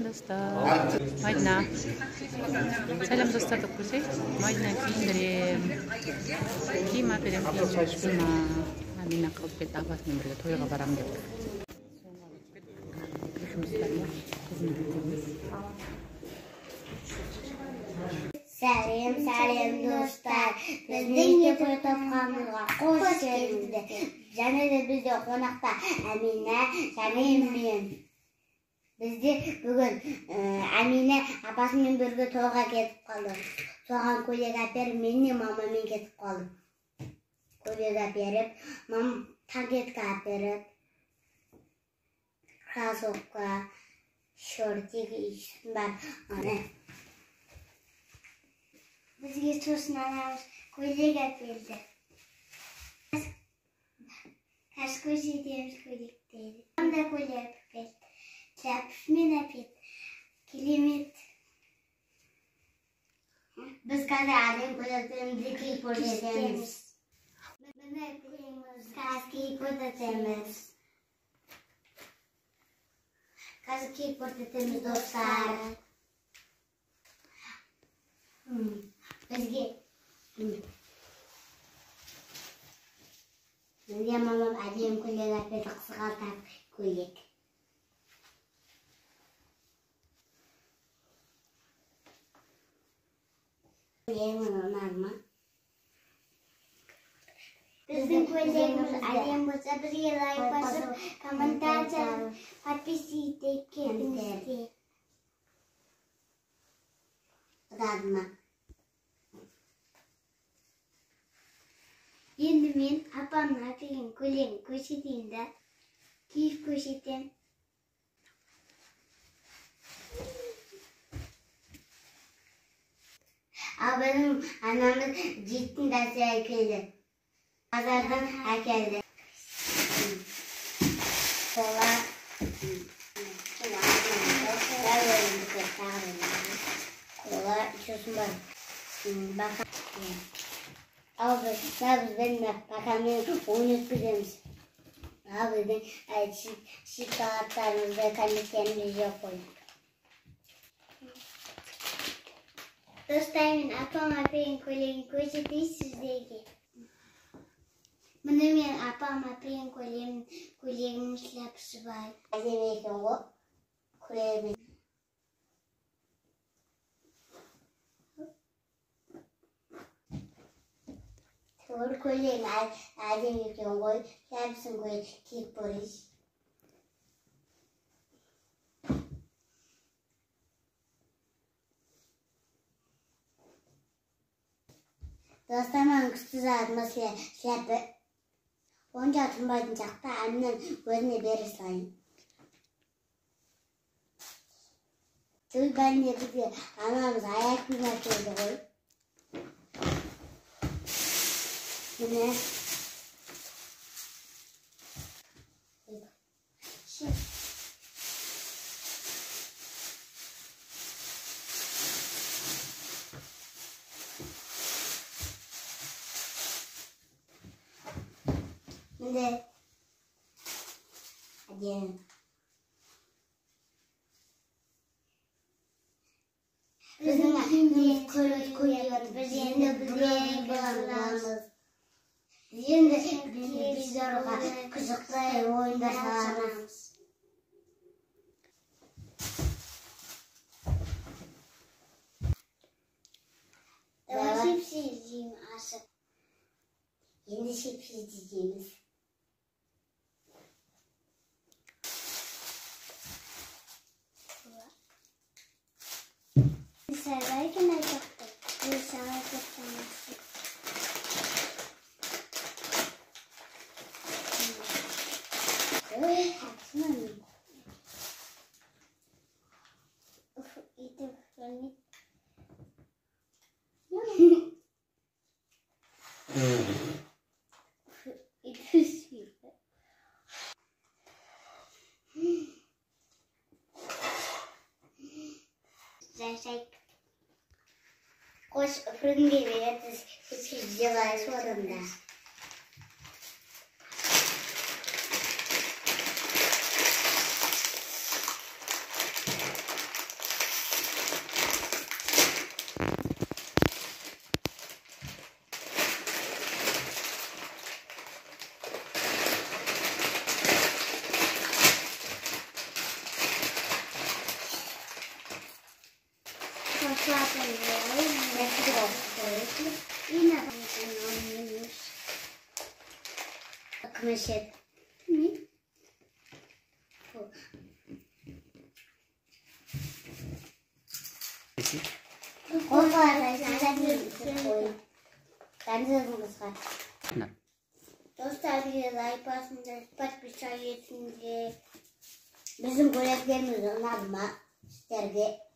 достар. Мадина. Сәлем достарды көрсек. Мадина киіндірем. Киім әперем, киім шашқыма. Амина қалып кетті, апасымен бірге тойға барам деп. Сәлем достар. Біздің ертөй топқанымызға қош келдіңіздер. Және де бізде қонақта Амина және мен. Бізде бүгін Амина апасымен бірге тойға кетіп қалды. Соған көйлек әперіп, менен мамамен кетіп қалды. Көйлек әперіп, мам таңертке әперіп, кроссовка, шортик бар. Бізге сосын анамыз көйлек әперді. Қаш көрсетеміз көйлектері. Қандай көйлек әперді? Кәпішмен әперді. Келемет. Біз қазір әдем көйлектерімізді киіп көрсетеміз. Міне көйлегіміз қазір киіп көрсетеміз. Қазір киіп көрсетеміз достар. Bizge mamam әдем көйлек әперді, қысқа тап көйлек. Көйлегіміз ұнады ма? Біздің көйлегіміз әдем болса, бізге лайк басып, комментарий жазып, подписывайтесь деп кетіңіздер. Ұнады ма? Енді мен апамның әперген көйлегін көрсетейін да, киіп көрсетем. Ал біздің анамыз жеттің дәсі әкелді. Базардан әкелді. Солар. Солар үшісін бар. Бақа. Ал біздің бақамен ойын өткіземіз. Ал біздің шоколадтарымызды, конфеттерімізді жеп қойдық. Достар, мен апам әперген көйлегін көрсетейін сіздерге. Міне мен апам әперген көйлегінің шляпасы бар. Әдемі екен ғой, көйлегін. Ол көйлегін әдемі екен ғой, шляпасын киіп көрейіз. Dostlar, ben küçük zatmasıyla şляпы onca atılmaydın çakta annem gözüne berislayın. Tüy ben de bizi anamız ayak bilmek oldu koy. Yine Şimdi hadi bizim koyuyoruz. Biz yine bulamız. Yine biz orada kızıklı oyunda salamız. Şipsi yiyeceğim aşık. Yine şipsi yiyeceğimiz. Dışarıdayken ayaktı. Dışarıda tutulması. Haksına mı? İyi fırını. Koş fırın geliyor, hiç cevabı sorun da. Kımışık. Dostlar bir like basınca, bir çay yetince bizim görevlerimiz onlar mı? Sizlerge